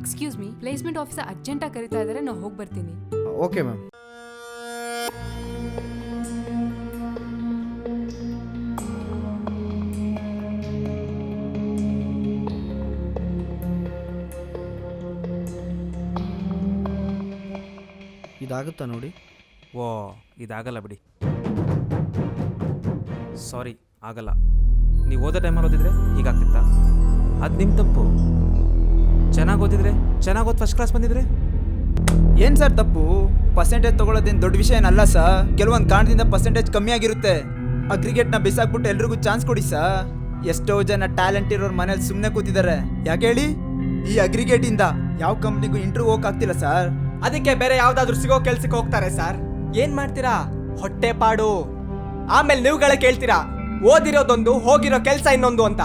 Excuse me, placement officer ಅರ್ಜೆಂಟಾಗಿ ಕರಿತಾ ಇದ್ದಾರೆ, ನಾವು ಹೋಗಿ ಬರ್ತೀನಿ. Okay ma'am. ಇದಾಗುತ್ತಾ ನೋಡಿ? ಓ, ಇದಾಗಲ್ಲ ಬಿಡಿ. ಸಾರಿ, ಆಗಲ್ಲ. ನೀವು ಓದೋ ಟೈಮಲ್ಲಿ ಓದಿದ್ರೆ ಹೀಗಾಗ್ತಿತ್ತಾ? ಅದು ನಿಮ್ಮ ತಪ್ಪು. ಚೆನ್ನಾಗಿ ಓದಿದ್ರೆ, ಚೆನ್ನಾಗಿ ಓದಿ ಫಸ್ಟ್ ಕ್ಲಾಸ್ ಬಂದಿದ್ರೆ ಏನು ಸರ್ ತಪ್ಪು? ಪರ್ಸೆಂಟೇಜ್ ತೊಗೊಳೋದೇನು ದೊಡ್ಡ ವಿಷಯ ಏನಲ್ಲ ಸರ್. ಕೆಲವೊಂದು ಕಾರಣದಿಂದ ಪರ್ಸೆಂಟೇಜ್ ಕಮ್ಮಿ ಆಗಿರುತ್ತೆ. ಆ ಕ್ರಿಕೆಟ್ನ ಬಿಸಾಕ್ಬಿಟ್ಟು ಎಲ್ರಿಗೂ ಚಾನ್ಸ್ ಕೊಡಿ ಸರ್. ಎಷ್ಟೋ ಜನ ಟ್ಯಾಲೆಂಟ್ ಇರೋರು ಮನೇಲಿ ಸುಮ್ಮನೆ ಕೂತಿದ್ದಾರೆ. ಯಾಕೆ ಹೇಳಿ? ಈ ಅಗ್ರಿಗೇಟಿಂದ ಯಾವ ಕಂಪ್ನಿಗೂ ಇಂಟರ್ವ್ಯೂ ಹೋಗಕ್ಕಾಗ್ತಿಲ್ಲ ಸರ್. ಅದಕ್ಕೆ ಬೇರೆ ಯಾವ್ದಾದ್ರು ಸಿಗೋ ಕೆಲ್ಸಕ್ಕೆ ಹೋಗ್ತಾರೆ ಸರ್. ಏನ್ ಮಾಡ್ತೀರಾ? ಹೊಟ್ಟೆ ಪಾಡು. ಆಮೇಲೆ ನೀವುಗಳೇ ಕೇಳ್ತೀರಾ ಓದಿರೋದೊಂದು, ಹೋಗಿರೋ ಕೆಲಸ ಇನ್ನೊಂದು ಅಂತ.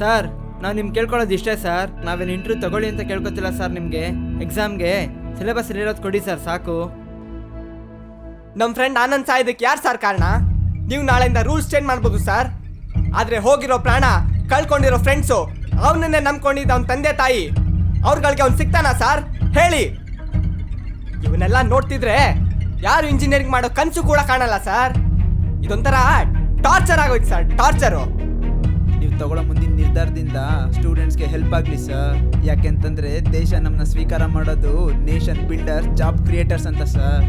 ಸರ್, ನಾವು ನಿಮ್ಗೆ ಕೇಳ್ಕೊಳ್ಳೋದು ಇಷ್ಟೇ ಸರ್. ನಾವೇನು ಇಂಟರ್ವ್ಯೂ ತಗೊಳ್ಳಿ ಅಂತ ಕೇಳ್ಕೊತಿಲ್ಲ ಸರ್. ನಿಮಗೆ ಎಕ್ಸಾಮ್ಗೆ ಸಿಲೆಬಸ್ ಇರೋದು ಕೊಡಿ ಸರ್, ಸಾಕು. ನಮ್ಮ ಫ್ರೆಂಡ್ ಆನಂದ್ ಸಾಯೋದಕ್ಕೆ ಯಾರು ಸರ್ ಕಾರಣ? ನೀವು ನಾಳೆಯಿಂದ ರೂಲ್ಸ್ ಚೇಂಜ್ ಮಾಡ್ಬೋದು ಸರ್. ಆದರೆ ಹೋಗಿರೋ ಪ್ರಾಣ, ಕಳ್ಕೊಂಡಿರೋ ಫ್ರೆಂಡ್ಸು, ಅವನನ್ನೇ ನಂಬ್ಕೊಂಡಿದ್ದ ಅವ್ನ ತಂದೆ ತಾಯಿ, ಅವ್ರುಗಳಿಗೆ ಅವ್ನು ಸಿಗ್ತಾನಾ ಸರ್? ಹೇಳಿ. ಇವನ್ನೆಲ್ಲ ನೋಡ್ತಿದ್ರೆ ಯಾರು ಇಂಜಿನಿಯರಿಂಗ್ ಮಾಡೋ ಕನಸು ಕೂಡ ಕಾಣಲ್ಲ ಸರ್. ಇದೊಂಥರ ಟಾರ್ಚರ್ ಆಗೋಯ್ತು ಸರ್, ಟಾರ್ಚರು. ನೀವು ತಗೊಳ್ಳೋ ಮುಂದಿನ ನಿರ್ಧಾರದಿಂದ ಸ್ಟೂಡೆಂಟ್ಸ್ಗೆ ಹೆಲ್ಪ್ ಆಗಲಿ ಸರ್. ಯಾಕೆಂತಂದರೆ ದೇಶ ನಮ್ಮನ್ನ ಸ್ವೀಕಾರ ಮಾಡೋದು ನೇಷನ್ ಬಿಲ್ಡರ್, ಜಾಬ್ ಕ್ರಿಯೇಟರ್ಸ್ ಅಂತ ಸರ್.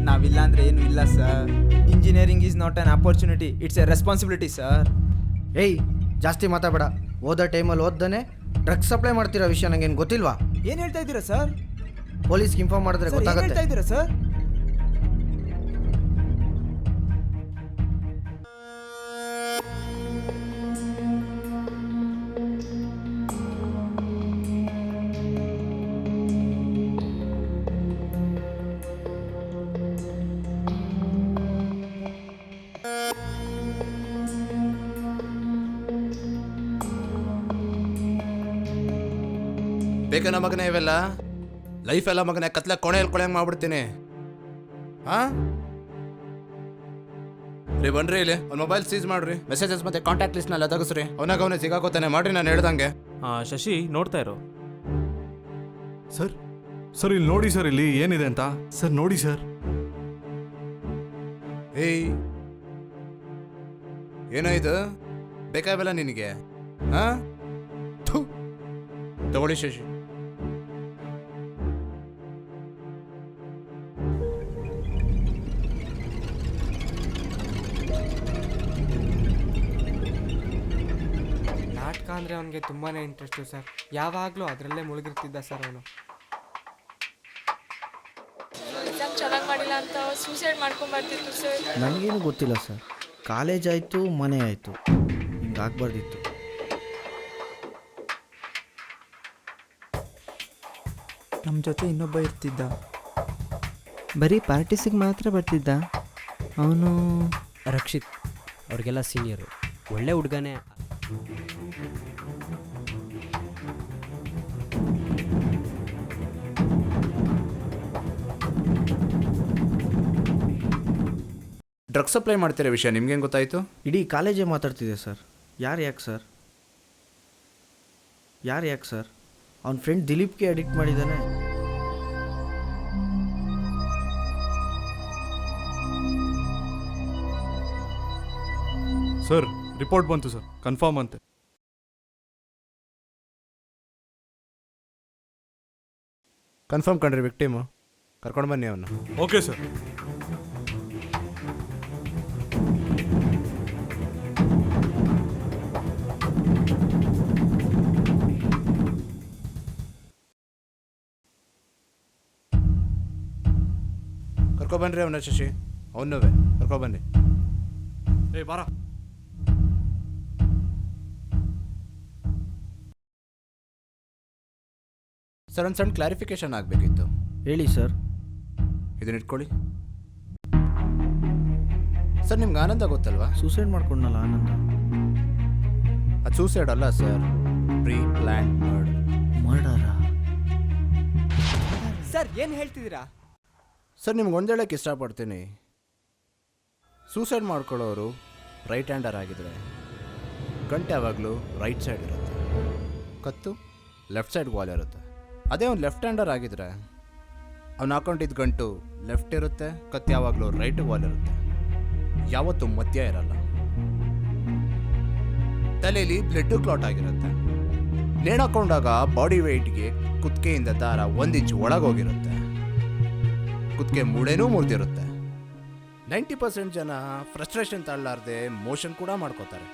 ನಾವಿಲ್ಲ ಅಂದರೆ ಏನೂ ಇಲ್ಲ sir. Engineering is not on opportunity, it's A responsibility sir. ಏಯ್, ಜಾಸ್ತಿ ಮಾತಾಡಬೇಡ. ಓದೋ ಟೈಮಲ್ಲಿ ಓದ್ದಾನೆ ಡ್ರಗ್ಸ್ ಸಪ್ಲೈ ಮಾಡ್ತಿರೋ ವಿಷಯ ನನಗೇನು ಗೊತ್ತಿಲ್ವಾ? ಏನು ಹೇಳ್ತಾ ಇದ್ದೀರಾ ಸರ್? ಪೊಲೀಸ್ಗೆ ಇನ್ಫಾರ್ಮ್ ಮಾಡಿದ್ರೆ ಗೊತ್ತಾಗುತ್ತೆ. ಹೇಳ್ತಾ ಇದ್ದೀರಾ ಸರ್? ಬೇಕನ ಮಗನೇ ಇವೆಲ್ಲ ಲೈಫ್ ಎಲ್ಲ ಮಗನೇ ಕತ್ಲೆ ಕೊನೆಯಲ್ಲಿ ಕೊಳೆಯಂಗೆ ಮಾಡ್ಬಿಡ್ತೀನಿ. ಹಾಂ ರೀ, ಬನ್ರಿ ಇಲ್ಲಿ ಒಂದು ಮೊಬೈಲ್ ಸೀಸ್ ಮಾಡ್ರಿ. ಮೆಸೇಜಸ್ ಮತ್ತೆ ಕಾಂಟ್ಯಾಕ್ಟ್ ಲಿಸ್ಟ್ನೆಲ್ಲ ತೆಗೆಸ್ರಿ. ಅವನೇ ಸಿಗಾಕೋತಾನೆ ಮಾಡ್ರಿ, ನಾನು ಹೇಳ್ದಂಗೆ. ಶಶಿ, ನೋಡ್ತಾ ಇರೋ. ಸರ್ ಸರ್ ಇಲ್ಲಿ ನೋಡಿ ಸರ್, ಇಲ್ಲಿ ಏನಿದೆ ಅಂತ. ಸರ್ ನೋಡಿ ಸರ್. ಏಯ್, ಏನೋ ಇದು? ಬೇಕಾಗಲ್ಲ ನಿನಗೆ? ಹಾಂ, ತಗೊಳ್ಳಿ ಶಶಿ. ನಾಟಕ ಅಂದರೆ ಅವನಿಗೆ ತುಂಬಾ ಇಂಟ್ರೆಸ್ಟು ಸರ್. ಯಾವಾಗಲೂ ಅದರಲ್ಲೇ ಮುಳುಗಿರ್ತಿದ್ದ ಸರ್ ಅವನು. ಎಕ್ಸಾಮ್ ಚೆನ್ನಾಗಿ ಮಾಡಿಲ್ಲ ಅಂತ ಸೂಸೈಡ್ ಮಾಡ್ಕೊಂಬರ್ತಿತ್ತು ಸರ್. ನನಗೇನು ಗೊತ್ತಿಲ್ಲ ಸರ್. ಕಾಲೇಜ್ ಆಯಿತು, ಮನೆ ಆಯಿತು, ಹಿಂಗಾಗ್ಬಾರ್ದಿತ್ತು. ನಮ್ಮ ಜೊತೆ ಇನ್ನೊಬ್ಬ ಇರ್ತಿದ್ದ, ಬರೀ ಪಾರ್ಟೀಸಿಗೆ ಮಾತ್ರ ಬರ್ತಿದ್ದ. ಅವನು ರಕ್ಷಿತ್, ಅವ್ರಿಗೆಲ್ಲ ಸೀನಿಯರು, ಒಳ್ಳೆ ಹುಡುಗನೇ. ಡ್ರಗ್ಸ್ ಸಪ್ಲೈ ಮಾಡ್ತಿರೋ ವಿಷಯ ನಿಮ್ಗೇನು ಗೊತ್ತಾಯಿತು? ಇಡೀ ಕಾಲೇಜೇ ಮಾತಾಡ್ತಿದೆ ಸರ್. ಯಾಕೆ ಸರ್? ಅವನ ಫ್ರೆಂಡ್ ದಿಲೀಪ್ಗೆ ಅಡಿಕ್ಟ್ ಮಾಡಿದ್ದಾನೆ. ಸರ್ ರಿಪೋರ್ಟ್ ಬಂತು ಸರ್, ಕನ್ಫರ್ಮ್ ಅಂತೆ. ಕನ್ಫರ್ಮ್ ಕಂಡ್ರಿ ವಿಕ್ಟಿಮು. ಕರ್ಕೊಂಡು ಬನ್ನಿ ಅವನ್ನ. Okay sir. ಕರ್ಕೊಬನ್ರಿ ಅವನ ಶಶಿ, ಅವನ್ನವೇ ಕರ್ಕೊಬನ್ನಿ. ಏ ಬಾರ. ಸರ್, ಒಂದು ಸಣ್ಣ ಕ್ಲಾರಿಫಿಕೇಶನ್ ಆಗಬೇಕಿತ್ತು. ಹೇಳಿ ಸರ್. ಇದನ್ನ ಇಟ್ಕೊಳ್ಳಿ ಸರ್. ನಿಮ್ಗೆ ಆನಂದ ಗೊತ್ತಲ್ವಾ? ಸೂಸೈಡ್ ಮಾಡ್ಕೊಂಡಲ್ಲ ಆನಂದ. ಅದು ಸೂಸೈಡ್ ಅಲ್ಲ ಸರ್, ಪ್ರೀ ಪ್ಲ್ಯಾನ್ ಮರ್ಡರ್. ಮರ್ಡರಾ? ಸರ್ ಏನು ಹೇಳ್ತಿದ್ದೀರಾ? ಸರ್ ನಿಮ್ಗೆ ಒಂದು ಹೇಳಕ್ಕೆ ಇಷ್ಟಪಡ್ತೀನಿ, ಸೂಸೈಡ್ ಮಾಡ್ಕೊಳ್ಳೋರು ರೈಟ್ ಹ್ಯಾಂಡರ್ ಆಗಿದ್ರೆ ಗಂಟೆ ಯಾವಾಗಲೂ ರೈಟ್ ಸೈಡ್ ಇರುತ್ತೆ, ಕತ್ತು ಲೆಫ್ಟ್ ಸೈಡ್ ವಾಲ್ ಇರುತ್ತೆ. ಅದೇ ಒಂದು ಲೆಫ್ಟ್ ಹ್ಯಾಂಡರ್ ಆಗಿದ್ರೆ ಅವ್ನು ಹಾಕೊಂಡಿದ್ದ ಗಂಟು ಲೆಫ್ಟ್ ಇರುತ್ತೆ, ಕತ್ತು ಯಾವಾಗಲೂ ರೈಟ್ ವಾಲ್ ಇರುತ್ತೆ, ಯಾವತ್ತೂ ಮಧ್ಯ ಇರಲ್ಲ. ತಲೆಯಲ್ಲಿ ಬ್ಲಡ್ ಕ್ಲಾಟ್ ಆಗಿರುತ್ತೆ. ನೇಣು ಹಾಕೊಂಡಾಗ ಬಾಡಿ ವೆಯ್ಟ್ಗೆ ಕುತ್ತಿಗೆಯಿಂದ ದಾರ 1 ಇಂಚ್ ಒಳಗೋಗಿರುತ್ತೆ, ಕುತ್ತಿಗೆ ಮೂಳೆನೂ ಮುರಿದಿರುತ್ತೆ. 90% ಜನ ಫ್ರಸ್ಟ್ರೇಷನ್ ತಾಳಲಾರ್ದೆ ಮೋಷನ್ ಕೂಡ ಮಾಡ್ಕೋತಾರೆ.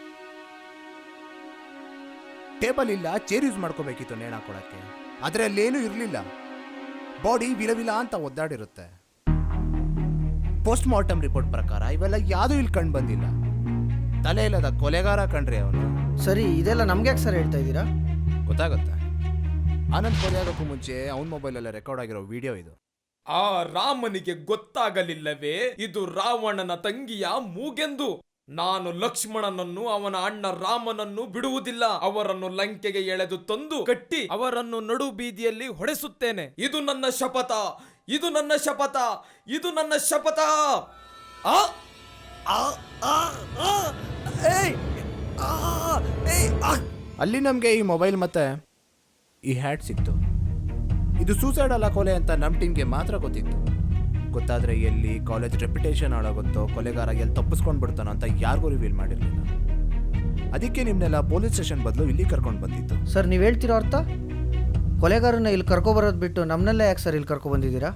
ಟೇಬಲ್ ಇಲ್ಲ, ಚೇರ್ ಯೂಸ್ ಮಾಡ್ಕೋಬೇಕಿತ್ತು ನೇಣು ಹಾಕೊಳಕ್ಕೆ, ಆದರೆ ಅಲ್ಲೇನೂ ಇರಲಿಲ್ಲ. ಬಾಡಿ ವಿಲವಿಲ ಅಂತ ಒದ್ದಾಡಿರುತ್ತೆ. ಪೋಸ್ಟ್ ಮಾರ್ಟಮ್ ರಿಪೋರ್ಟ್ ಪ್ರಕಾರ ಇವೆಲ್ಲ ಯಾವುದೂ ಇಲ್ಲಿ ಕಂಡು ಬಂದಿಲ್ಲ. ತಲೆ ಇಲ್ಲದ ಕೊಲೆಗಾರ ಕಂಡ್ರಿ ಅವನು. ಸರಿ, ಇದೆಲ್ಲ ನಮ್ಗೆ ಯಾಕೆ ಸರ್ ಹೇಳ್ತಾ ಇದ್ದೀರಾ? ಗೊತ್ತಾಗುತ್ತೆ. ಆನಂದ್ ಕೊಲೆ ಆಗೋಕ್ಕೂ ಮುಂಚೆ ಅವನ ಮೊಬೈಲಲ್ಲೇ ರೆಕಾರ್ಡ್ ಆಗಿರೋ ವಿಡಿಯೋ ಇದು. ಆ ರಾಮನಿಗೆ ಗೊತ್ತಾಗಲಿಲ್ಲವೇ ಇದು ರಾವಣನ ತಂಗಿಯ ಮೂಗೆಂದು? ನಾನು ಲಕ್ಷ್ಮಣನನ್ನು ಅವನ ಅಣ್ಣ ರಾಮನನ್ನು ಬಿಡುವುದಿಲ್ಲ. ಅವರನ್ನು ಲಂಕೆಗೆ ಎಳೆದು ತಂದು ಕಟ್ಟಿ ಅವರನ್ನು ನಡು ಬೀದಿಯಲ್ಲಿ ಹೊಡೆಸುತ್ತೇನೆ. ಇದು ನನ್ನ ಶಪಥ, ಇದು ನನ್ನ ಶಪಥ, ಇದು ನನ್ನ ಶಪಥ. ಆ ಅಲ್ಲಿ ನಮಗೆ ಈ ಮೊಬೈಲ್ ಮತ್ತೆ ಈ ಹ್ಯಾಟ್ ಸಿಕ್ತು. ಇದು ಸೂಸೈಡ್ ಅಲ್ಲ ಕೊಲೆ ಅಂತ ನಮ್ಮ ಟೀಮ್ಗೆ ಮಾತ್ರ ಗೊತ್ತಿತ್ತು. ಗೊತ್ತಾದರೆ ಎಲ್ಲಿ ಕಾಲೇಜ್ ರೆಪ್ಯುಟೇಷನ್ ಹಾಳಾಗುತ್ತೋ, ಕೊಲೆಗಾರ ಎಲ್ಲಿ ತಪ್ಪಿಸ್ಕೊಂಡು ಬಿಡ್ತಾನೋ ಅಂತ ಯಾರಿಗೂ ರಿವೀಲ್ ಮಾಡಿರಲಿಲ್ಲ. ಅದಕ್ಕೆ ನಿಮ್ಮನ್ನೆಲ್ಲ ಪೊಲೀಸ್ ಸ್ಟೇಷನ್ ಬದಲು ಇಲ್ಲಿ ಕರ್ಕೊಂಡು ಬಂದಿತ್ತು. ಸರ್, ನೀವು ಹೇಳ್ತಿರೋ ಅರ್ಥ ಕೊಲೆಗಾರನ್ನ ಇಲ್ಲಿ ಕರ್ಕೊಬರೋದು ಬಿಟ್ಟು ನಮ್ಮನ್ನೆಲ್ಲ ಯಾಕೆ ಸರ್ ಇಲ್ಲಿ ಕರ್ಕೊಬಂದಿದ್ದೀರಾ?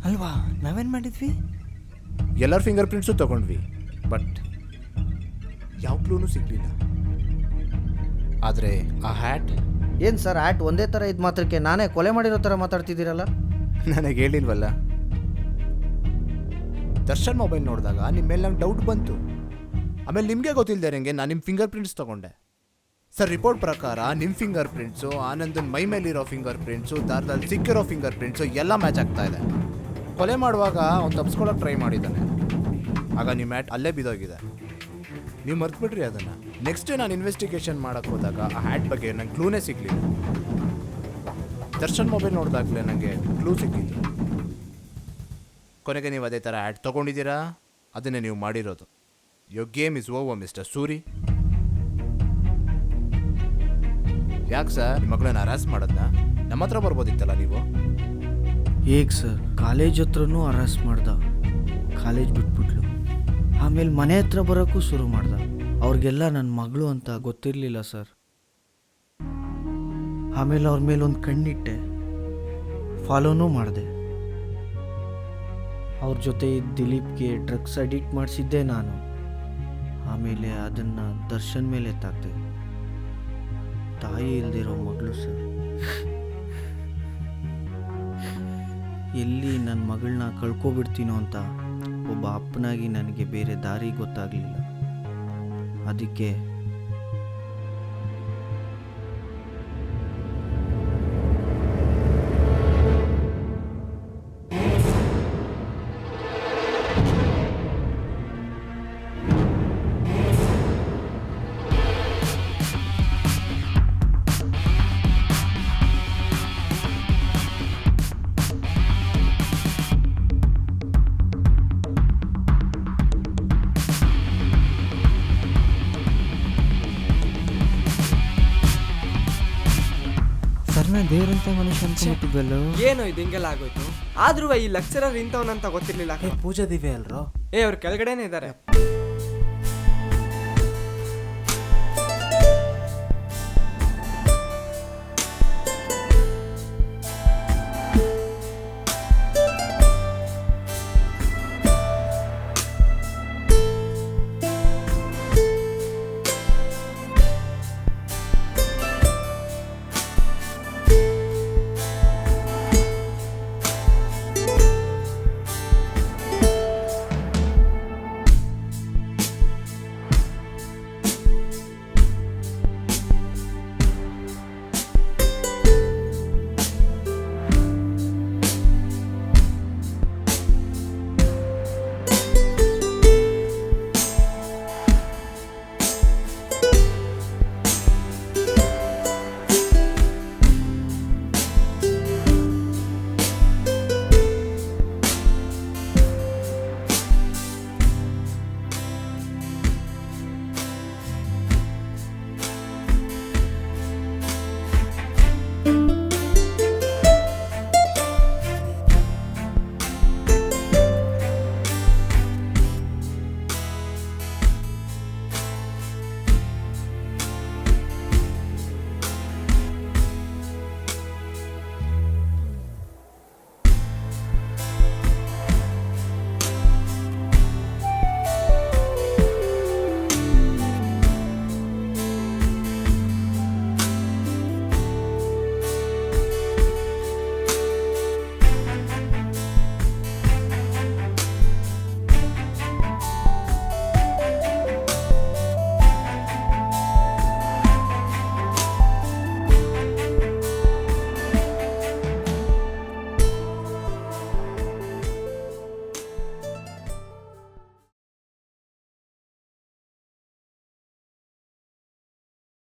ಅಲ್ವಾ, ನಾವೇನು ಮಾಡಿದ್ವಿ? ಎಲ್ಲರ ಫಿಂಗರ್ ಪ್ರಿಂಟ್ಸು ತೊಗೊಂಡ್ವಿ, ಬಟ್ ಯಾವ ಕ್ಲೂನೂ ಸಿಗಲಿಲ್ಲ. ಆದರೆ ಆ ಹ್ಯಾಟ್ ಏನು ಸರ್, ಹ್ಯಾಟ್ ಒಂದೇ ಥರ ಇದು ಮಾತ್ರಕ್ಕೆ ನಾನೇ ಕೊಲೆ ಮಾಡಿರೋ ಥರ ಮಾತಾಡ್ತಿದ್ದೀರಲ್ಲ? ನನಗೆ ಹೇಳಿಲ್ವಲ್ಲ. ದರ್ಶನ್ ಮೊಬೈಲ್ ನೋಡಿದಾಗ ನಿಮ್ಮ ಮೇಲೆ ನಂಗೆ ಡೌಟ್ ಬಂತು. ಆಮೇಲೆ ನಿಮಗೆ ಗೊತ್ತಿಲ್ಲದೆ ನನಗೆ ನಾನು ನಿಮ್ಮ ಫಿಂಗರ್ ಪ್ರಿಂಟ್ಸ್ ತೊಗೊಂಡೆ. ಸರ್, ರಿಪೋರ್ಟ್ ಪ್ರಕಾರ ನಿಮ್ಮ ಫಿಂಗರ್ ಪ್ರಿಂಟ್ಸು, ಆನಂದನ್ ಮೈ ಮೇಲಿರೋ ಫಿಂಗರ್ ಪ್ರಿಂಟ್ಸು, ದಾರದಲ್ಲಿ ಸಿಕ್ಕಿರೋ ಫಿಂಗರ್ ಪ್ರಿಂಟ್ಸು ಎಲ್ಲ ಮ್ಯಾಚ್ ಆಗ್ತಾ ಇದೆ. ಕೊಲೆ ಮಾಡುವಾಗ ಅವ್ನು ತಪ್ಪಿಸ್ಕೊಳ್ಳೋಕೆ ಟ್ರೈ ಮಾಡಿದ್ದಾನೆ. ಆಗ ನಿಮ್ಮ ಹ್ಯಾಟ್ ಅಲ್ಲೇ ಬಿದ್ದೋಗಿದೆ. ನೀವು ಮರ್ತ್ಬಿಟ್ರಿ ಅದನ್ನು. ನೆಕ್ಸ್ಟ್ ಡೇ ನಾನು ಇನ್ವೆಸ್ಟಿಗೇಷನ್ ಮಾಡೋಕ್ಕೆ ಹೋದಾಗ ಆ ಹ್ಯಾಟ್ ಬಗ್ಗೆ ನಂಗೆ ಕ್ಲೂನೇ ಸಿಗಲಿಲ್ಲ. ದರ್ಶನ್ ಮೊಬೈಲ್ ನೋಡಿದಾಗಲೇ ನನಗೆ ಕ್ಲೂ ಸಿಕ್ಕಿತ್ತು. ಕೊನೆಗೆ ನೀವು ಅದೇ ಥರ ಹ್ಯಾಟ್ ತೊಗೊಂಡಿದ್ದೀರಾ, ಅದನ್ನೇ ನೀವು ಮಾಡಿರೋದು. Your game is over mister Suri. ಯಾಕೆ ಸರ್, ನಿಮ್ಮ ಮಗಳನ್ನ ಹರಾಸ್ ಮಾಡೋದನ್ನ ನಮ್ಮ ಹತ್ರ ಬರ್ಬೋದಿತ್ತಲ್ಲ ನೀವು? ಹೇಗೆ ಸರ್, ಕಾಲೇಜ್ ಹತ್ರನೂ ಅರೆಸ್ಟ್ ಮಾಡ್ದ, ಕಾಲೇಜ್ ಬಿಟ್ಬಿಟ್ಲು. ಆಮೇಲೆ ಮನೆ ಹತ್ರ ಬರೋಕ್ಕೂ ಶುರು ಮಾಡ್ದ. ಅವ್ರಿಗೆಲ್ಲ ನನ್ನ ಮಗಳು ಅಂತ ಗೊತ್ತಿರಲಿಲ್ಲ ಸರ್. ಆಮೇಲೆ ಅವ್ರ ಮೇಲೆ ಒಂದು ಕಣ್ಣಿಟ್ಟೆ, ಫಾಲೋನೂ ಮಾಡಿದೆ. ಅವ್ರ ಜೊತೆ ದಿಲೀಪ್ಗೆ ಡ್ರಗ್ಸ್ ಅಡಿಕ್ಟ್ ಮಾಡಿಸಿದ್ದೆ ನಾನು. ಆಮೇಲೆ ಅದನ್ನು ದರ್ಶನ್ ಮೇಲೆ ಎತ್ತಾಕ್ದೆ. ತಾಯಿ ಇಲ್ದಿರೋ ಮಗಳು ಸರ್. ಎಲ್ಲಿ ನನ್ನ ಮಗಳನ್ನ ಕಳ್ಕೊಬಿಡ್ತೀನೋ ಅಂತ ಒಬ್ಬ ಅಪ್ಪನಾಗಿ ನನಗೆ ಬೇರೆ ದಾರಿ ಗೊತ್ತಾಗಲಿಲ್ಲ. ಅದಕ್ಕೆ ದೇವರಂತ ಮನುಷ್ಯ ಅನ್ಕೊಂಡ್ಬಿಟ್ಟಿದ್ವಲ್ಲ. ಏನೋ ಇದು ಹಿಂಗೆಲ್ಲ ಆಗೋಯ್ತು. ಆದ್ರೂ ಈ ಲೆಕ್ಚರರ್ ಇಂಥವನಂತ ಗೊತ್ತಿರ್ಲಿಲ್ಲ. ಪೂಜಾ ದಿವ್ಯ ಅಲ್ರೋ? ಅವ್ರು ಕೆಳಗಡೆನೇ ಇದ್ದಾರೆ.